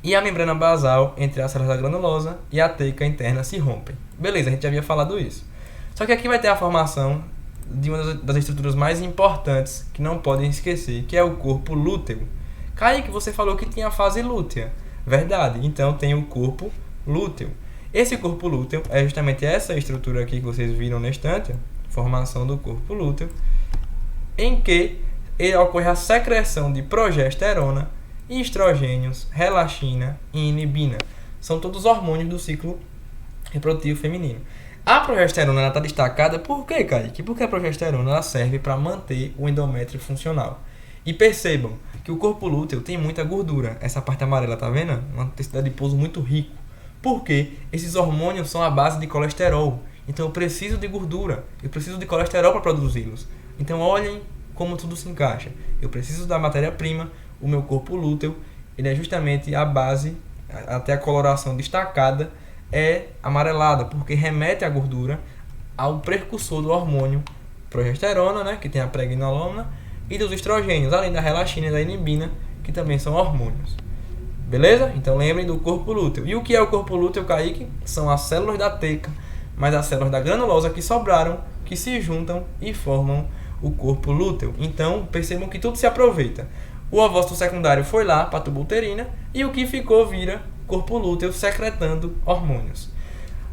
E a membrana basal entre as células da granulosa e a teica interna se rompem. Beleza, a gente já havia falado isso. Só que aqui vai ter a formação de uma das estruturas mais importantes que não podem esquecer, que é o corpo lúteo. Kaique, você falou que tinha a fase lútea. Verdade, então tem o corpo lúteo. Esse corpo lúteo é justamente essa estrutura aqui que vocês viram na estante, formação do corpo lúteo, em que ocorre a secreção de progesterona, estrogênios, relaxina e inibina. São todos hormônios do ciclo reprodutivo feminino. A progesterona está destacada por quê, Kaique? Porque a progesterona ela serve para manter o endométrio funcional. E percebam que o corpo lúteo tem muita gordura. Essa parte amarela, tá vendo? Uma tecido adiposo muito rico. Por quê? Esses hormônios são à base de colesterol. Então eu preciso de gordura. Eu preciso de colesterol para produzi-los. Então olhem como tudo se encaixa. Eu preciso da matéria-prima. O meu corpo lúteo, ele é justamente a base, até a coloração destacada, é amarelada, porque remete a gordura ao precursor do hormônio progesterona, né, que tem a pregnenolona, e dos estrogênios, além da relaxina e da inibina, que também são hormônios. Beleza? Então lembrem do corpo lúteo. E o que é o corpo lúteo, Kaique? São as células da teica, mas as células da granulosa que sobraram, que se juntam e formam o corpo lúteo. Então percebam que tudo se aproveita. O ovócito secundário foi lá para a tuba uterina e o que ficou vira corpo lúteo secretando hormônios.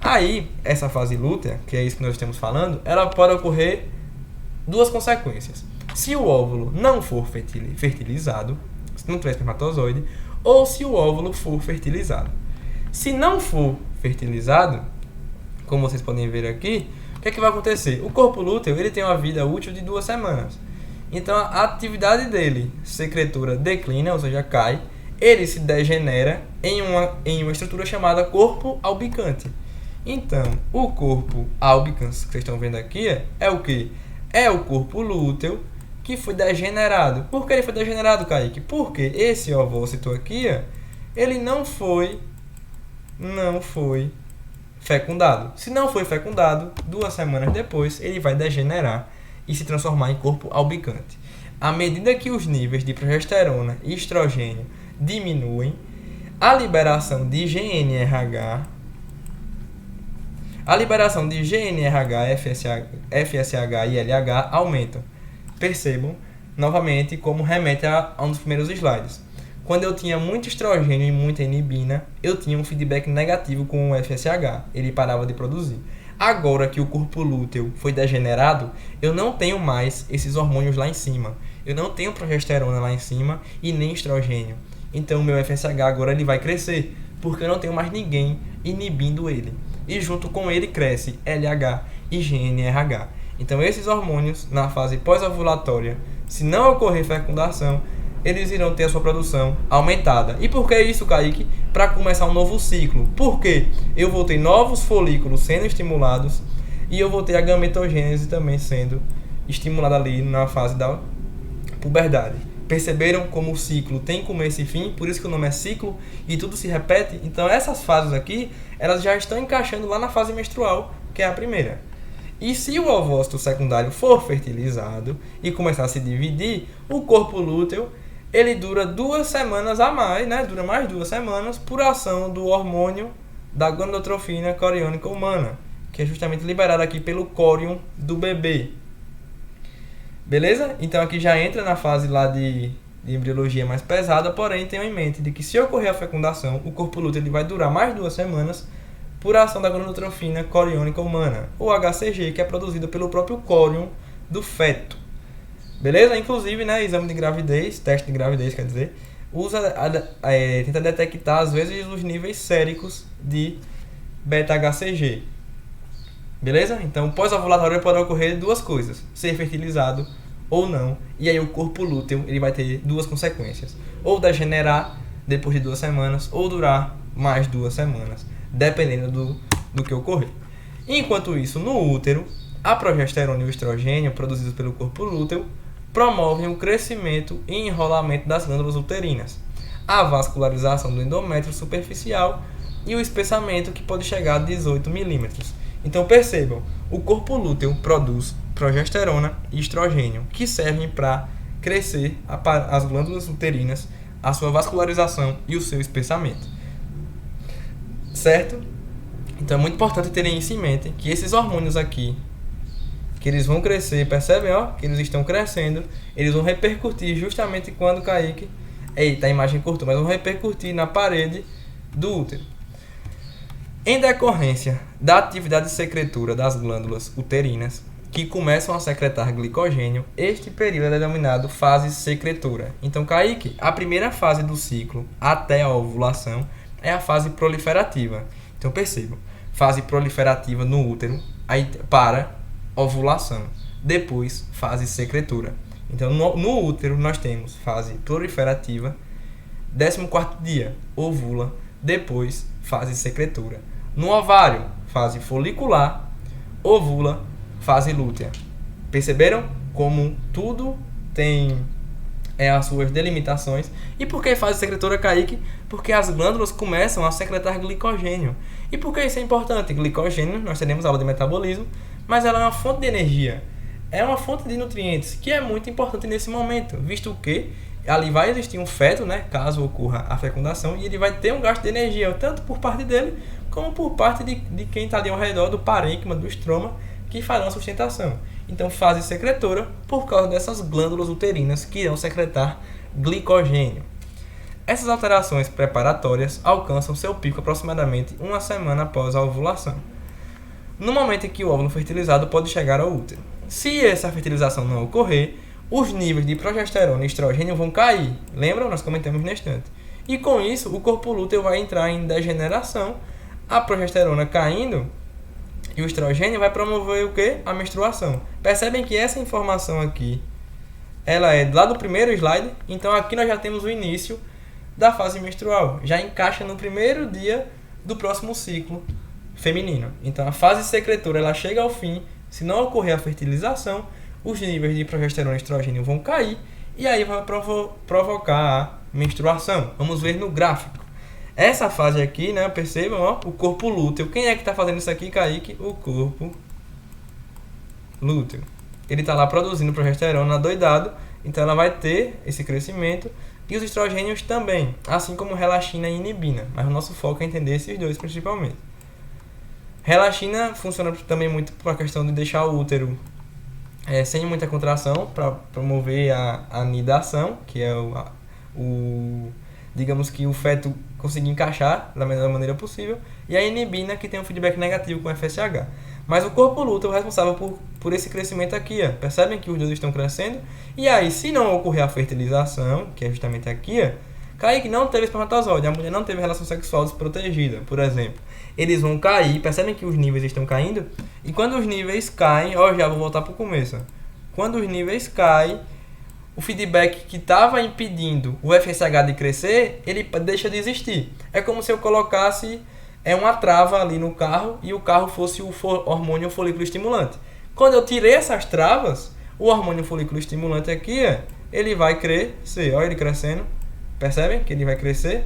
Aí, essa fase lútea, que é isso que nós estamos falando, ela pode ocorrer duas consequências. Se o óvulo não for fertilizado, se não tiver espermatozoide, ou se o óvulo for fertilizado. Se não for fertilizado, como vocês podem ver aqui, o que é que vai acontecer? O corpo lúteo ele tem uma vida útil de 2 semanas. Então a atividade dele secretora declina, ou seja, cai, ele se degenera em uma estrutura chamada corpo albicante. Então, o corpo albicans que vocês estão vendo aqui é o que? É o corpo lúteo que foi degenerado. Por que ele foi degenerado, Kaique? Porque esse ovócito aqui, ele não foi fecundado. Se não foi fecundado, 2 semanas depois, ele vai degenerar e se transformar em corpo albicante. À medida que os níveis de progesterona e estrogênio diminuem, a liberação de GNRH, FSH e LH aumentam. Percebam novamente como remete a um dos primeiros slides. Quando eu tinha muito estrogênio e muita inibina, eu tinha um feedback negativo com o FSH, ele parava de produzir. Agora que o corpo lúteo foi degenerado, eu não tenho mais esses hormônios lá em cima. Eu não tenho progesterona lá em cima e nem estrogênio. Então o meu FSH agora ele vai crescer, porque eu não tenho mais ninguém inibindo ele. E junto com ele cresce LH e GNRH. Então esses hormônios, na fase pós-ovulatória, se não ocorrer fecundação, eles irão ter a sua produção aumentada. E por que isso, Kaique? Para começar um novo ciclo. Por quê? Eu vou ter novos folículos sendo estimulados e eu vou ter a gametogênese também sendo estimulada ali na fase da puberdade. Perceberam como o ciclo tem começo e fim? Por isso que o nome é ciclo e tudo se repete. Então essas fases aqui, elas já estão encaixando lá na fase menstrual, que é a primeira. E se o ovócito secundário for fertilizado e começar a se dividir, o corpo lúteo ele dura 2 semanas a mais, né? Dura mais 2 semanas por ação do hormônio da gonadotrofina coriônica humana, que é justamente liberado aqui pelo córion do bebê. Beleza? Então aqui já entra na fase lá de de embriologia mais pesada, porém tenham em mente de que se ocorrer a fecundação, o corpo lúteo ele vai durar mais 2 semanas por ação da gonadotrofina coriônica humana, ou HCG, que é produzida pelo próprio córion do feto. Beleza? Inclusive, né, exame de gravidez, teste de gravidez, quer dizer, tenta detectar às vezes os níveis séricos de beta-HCG. Beleza? Então, pós-ovulatório pode ocorrer 2 coisas: ser fertilizado ou não. E aí o corpo lúteo ele vai ter 2 consequências: ou degenerar depois de 2 semanas, ou durar mais 2 semanas, dependendo do que ocorrer. Enquanto isso, no útero, a progesterona e o estrogênio produzidos pelo corpo lúteo promovem o crescimento e enrolamento das glândulas uterinas, a vascularização do endométrio superficial e o espessamento que pode chegar a 18 milímetros. Então percebam, o corpo lúteo produz progesterona e estrogênio, que servem para crescer as glândulas uterinas, a sua vascularização e o seu espessamento. Certo? Então é muito importante terem isso em mente, que esses hormônios aqui, que eles vão crescer, percebem, ó, que eles estão crescendo, eles vão repercutir justamente quando Kaique... Eita, a imagem cortou, mas vão repercutir na parede do útero. Em decorrência da atividade secretora das glândulas uterinas, que começam a secretar glicogênio, este período é denominado fase secretora. Então, Kaique, a primeira fase do ciclo até a ovulação é a fase proliferativa. Então, percebam, fase proliferativa no útero, aí para ovulação, depois fase secretora. Então, no útero nós temos fase proliferativa, 14º dia, ovula, depois fase secretora. No ovário, fase folicular, ovula, fase lútea. Perceberam como tudo tem as suas delimitações? E por que fase secretora, Kaique? Porque as glândulas começam a secretar glicogênio. E por que isso é importante? Glicogênio, nós teremos aula de metabolismo, mas ela é uma fonte de energia. É uma fonte de nutrientes que é muito importante nesse momento, visto que ali vai existir um feto, né, caso ocorra a fecundação, e ele vai ter um gasto de energia, tanto por parte dele, como por parte de quem está ali ao redor do parênquima, do estroma, que farão a sustentação. Então, fase secretora, por causa dessas glândulas uterinas que irão secretar glicogênio. Essas alterações preparatórias alcançam seu pico aproximadamente 1 semana após a ovulação. No momento em que o óvulo fertilizado pode chegar ao útero. Se essa fertilização não ocorrer, os níveis de progesterona e estrogênio vão cair. Lembram? Nós comentamos na estante. E com isso, o corpo lúteo vai entrar em degeneração, a progesterona caindo e o estrogênio vai promover o quê? A menstruação. Percebem que essa informação aqui, ela é lá do primeiro slide, então aqui nós já temos o início da fase menstrual. Já encaixa no primeiro dia do próximo ciclo feminino. Então a fase secretora ela chega ao fim. Se não ocorrer a fertilização, os níveis de progesterona e estrogênio vão cair e aí vai provocar a menstruação. Vamos ver no gráfico. Essa fase aqui, né, percebam, ó, o corpo lúteo. Quem é que está fazendo isso aqui, Kaique? O corpo lúteo. Ele está lá produzindo progesterona adoidado, então ela vai ter esse crescimento e os estrogênios também, assim como relaxina e inibina. Mas o nosso foco é entender esses dois principalmente. Relaxina funciona também muito por a questão de deixar o útero sem muita contração, para promover a anidação, que é digamos que o feto conseguir encaixar da melhor maneira possível, e a inibina, que tem um feedback negativo com FSH. Mas o corpo lúteo é o responsável por esse crescimento aqui, ó. Percebem que os dois estão crescendo? E aí, se não ocorrer a fertilização, que é justamente aqui, ó, Kaique não teve espermatozoide, a mulher não teve relação sexual desprotegida, por exemplo. Eles vão cair, percebem que os níveis estão caindo? E quando os níveis caem, ó, já vou voltar para o começo. Quando os níveis caem, o feedback que estava impedindo o FSH de crescer, ele deixa de existir. É como se eu colocasse uma trava ali no carro e o carro fosse o hormônio folículo estimulante. Quando eu tirei essas travas, o hormônio folículo estimulante aqui, ele vai crescer. Olha ele crescendo. Percebem que ele vai crescer?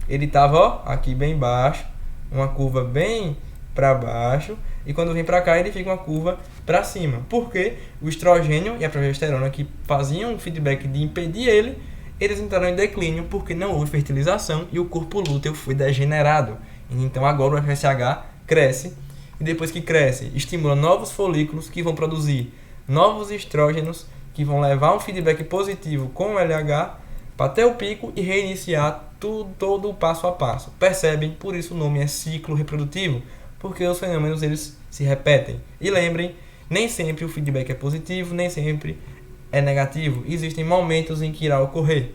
Ele estava, ó, aqui bem baixo, uma curva bem para baixo, e quando vem para cá ele fica uma curva para cima. Porque o estrogênio e a progesterona que faziam um feedback de impedir ele, eles entraram em declínio porque não houve fertilização e o corpo lúteo foi degenerado. Então agora o FSH cresce, e depois que cresce, estimula novos folículos que vão produzir novos estrógenos, que vão levar um feedback positivo com o LH, para ter o pico e reiniciar todo o passo a passo. Percebem? Por isso o nome é ciclo reprodutivo, porque os fenômenos eles se repetem. E lembrem, nem sempre o feedback é positivo, nem sempre é negativo. Existem momentos em que irá ocorrer.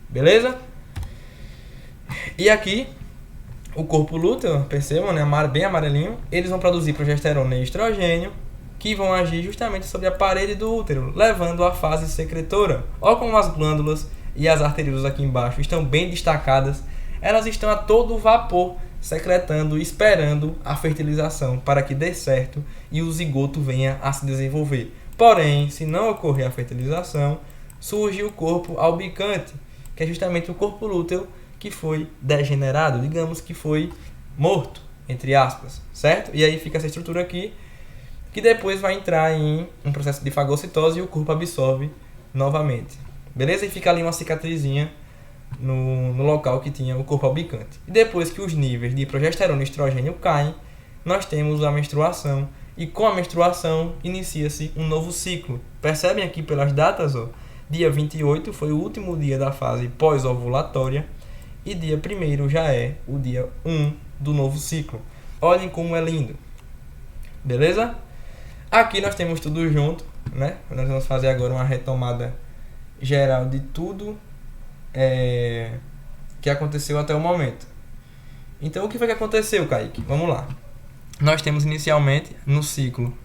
Beleza? E aqui, o corpo lúteo, percebam, né, bem amarelinho, eles vão produzir progesterona e estrogênio, que vão agir justamente sobre a parede do útero, levando à fase secretora. Olha como as glândulas e as arteriolas aqui embaixo estão bem destacadas. Elas estão a todo vapor, secretando e esperando a fertilização para que dê certo e o zigoto venha a se desenvolver. Porém, se não ocorrer a fertilização, surge o corpo albicante, que é justamente o corpo lúteo que foi degenerado, digamos que foi morto, entre aspas, certo? E aí fica essa estrutura aqui, que depois vai entrar em um processo de fagocitose e o corpo absorve novamente. Beleza? E fica ali uma cicatrizinha no local que tinha o corpo albicante. E depois que os níveis de progesterona e estrogênio caem, nós temos a menstruação. E com a menstruação inicia-se um novo ciclo. Percebem aqui pelas datas? Ó, dia 28 foi o último dia da fase pós-ovulatória. E dia 1º já é o dia 1 do novo ciclo. Olhem como é lindo. Beleza? Aqui nós temos tudo junto, né? Nós vamos fazer agora uma retomada geral de tudo que aconteceu até o momento. Então, o que foi que aconteceu, Kaique? Vamos lá. Nós temos inicialmente no ciclo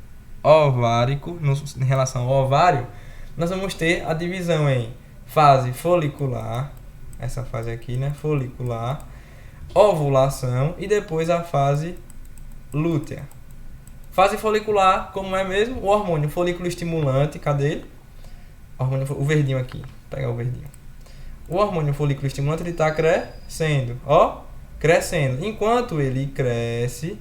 ovárico, em relação ao ovário, nós vamos ter a divisão em fase folicular, essa fase aqui, né? Folicular, ovulação e depois a fase lútea. Fase folicular, como é mesmo? O hormônio folículo estimulante, cadê ele? O verdinho aqui, vou pegar o verdinho. O hormônio folículo estimulante ele está crescendo, ó, crescendo. Enquanto ele cresce,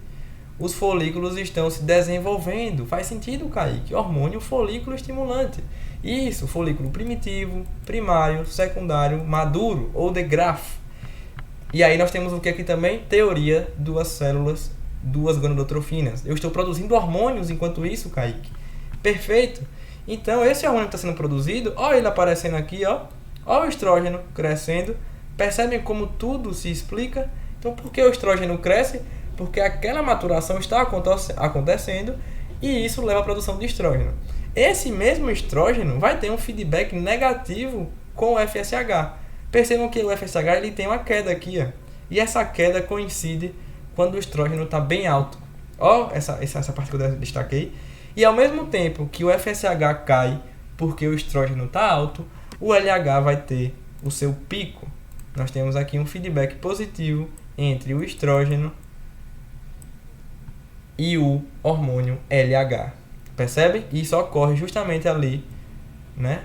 os folículos estão se desenvolvendo. Faz sentido, Kaique? Hormônio folículo estimulante. Isso, folículo primitivo, primário, secundário, maduro ou de Graaf. E aí nós temos o que aqui também? Teoria duas células, duas gonadotrofinas. Eu estou produzindo hormônios enquanto isso, Kaique. Perfeito. Então esse hormônio que está sendo produzido, ó ele aparecendo aqui, ó o estrógeno crescendo. Percebem como tudo se explica? Então por que o estrógeno cresce? Porque aquela maturação está acontecendo e isso leva à produção de estrógeno. Esse mesmo estrógeno vai ter um feedback negativo com o FSH. Percebam que o FSH ele tem uma queda aqui, ó, e essa queda coincide quando o estrógeno está bem alto. Ó, essa parte que eu destaquei. E ao mesmo tempo que o FSH cai porque o estrógeno está alto, o LH vai ter o seu pico. Nós temos aqui um feedback positivo entre o estrógeno e o hormônio LH. Percebe? Isso ocorre justamente ali, né?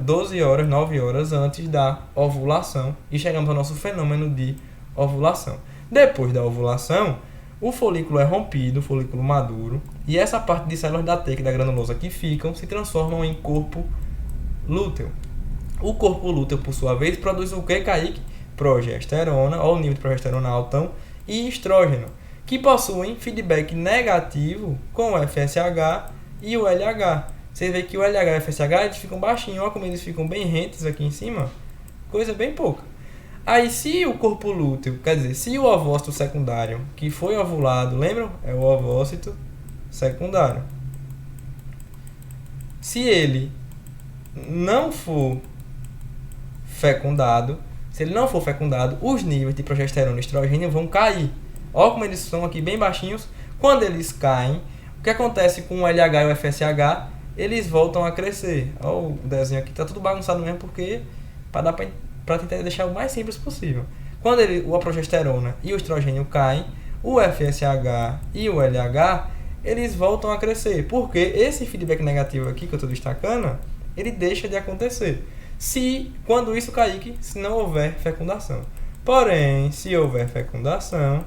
12 horas, 9 horas antes da ovulação. E chegamos ao nosso fenômeno de ovulação. Depois da ovulação, o folículo é rompido, o folículo maduro. E essa parte de células da teca e da granulosa que ficam se transformam em corpo lúteo. O corpo lúteo, por sua vez, produz o que, Kaique? Progesterona, olha o nível de progesterona altão, e estrógeno, que possuem feedback negativo com o FSH e o LH. Você vê que o LH e o FSH eles ficam baixinhos, olha como eles ficam bem rentes aqui em cima, coisa bem pouca. Aí se o corpo lúteo, quer dizer, se o ovócito secundário que foi ovulado, lembram? É o ovócito secundário. Se ele não for fecundado, os níveis de progesterona e estrogênio vão cair. Olha como eles são aqui bem baixinhos. Quando eles caem, o que acontece com o LH e o FSH? Eles voltam a crescer. Olha o desenho aqui, tá tudo bagunçado mesmo porque para tentar deixar o mais simples possível. Quando a progesterona e o estrogênio caem, o FSH e o LH, eles voltam a crescer. Porque esse feedback negativo aqui que eu estou destacando, ele deixa de acontecer. Quando isso cair, se não houver fecundação. Porém, se houver fecundação,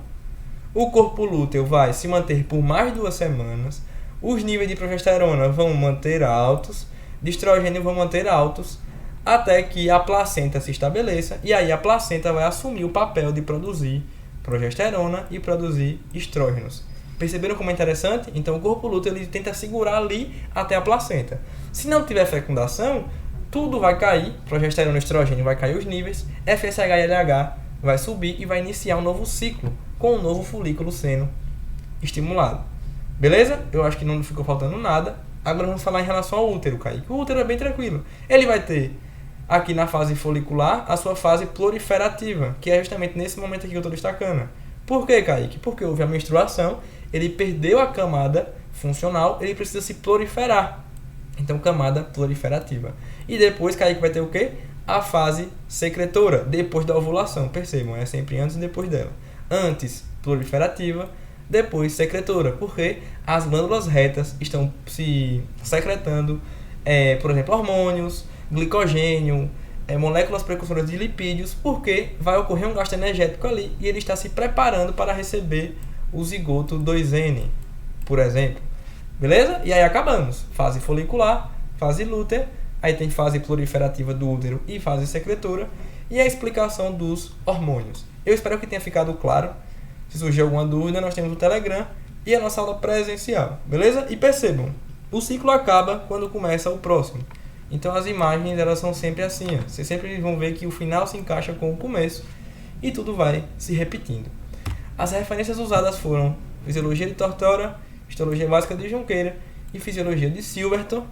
o corpo lúteo vai se manter por mais de 2 semanas, os níveis de progesterona vão manter altos, de estrogênio vão manter altos, até que a placenta se estabeleça, e aí a placenta vai assumir o papel de produzir progesterona e produzir estrógenos. Perceberam como é interessante? Então o corpo lúteo ele tenta segurar ali até a placenta. Se não tiver fecundação, tudo vai cair, progesterona e estrogênio vai cair os níveis, FSH e LH vai subir e vai iniciar um novo ciclo com um novo folículo sendo estimulado. Beleza? Eu acho que não ficou faltando nada. Agora vamos falar em relação ao útero, Kaique. O útero é bem tranquilo. Ele vai ter aqui na fase folicular a sua fase proliferativa, que é justamente nesse momento aqui que eu estou destacando. Por quê, Kaique? Porque houve a menstruação, ele perdeu a camada funcional, ele precisa se proliferar. Então, camada proliferativa. E depois, Kaique vai ter o quê? A fase secretora, depois da ovulação. Percebam, é sempre antes e depois dela. Antes, proliferativa, depois secretora, porque as glândulas retas estão se secretando, por exemplo, hormônios, glicogênio, moléculas precursoras de lipídios, porque vai ocorrer um gasto energético ali e ele está se preparando para receber o zigoto 2N, por exemplo. Beleza? E aí acabamos. Fase folicular, fase lútea, aí tem fase proliferativa do útero e fase secretora, e a explicação dos hormônios. Eu espero que tenha ficado claro. Se surgir alguma dúvida, nós temos o Telegram e a nossa aula presencial. Beleza? E percebam, o ciclo acaba quando começa o próximo. Então as imagens elas são sempre assim. Ó. Vocês sempre vão ver que o final se encaixa com o começo e tudo vai se repetindo. As referências usadas foram Fisiologia de Tortora, Histologia Básica de Junqueira e Fisiologia de Silverton.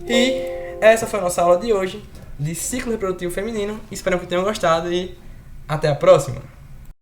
E essa foi a nossa aula de hoje de ciclo reprodutivo feminino. Espero que tenham gostado e até a próxima!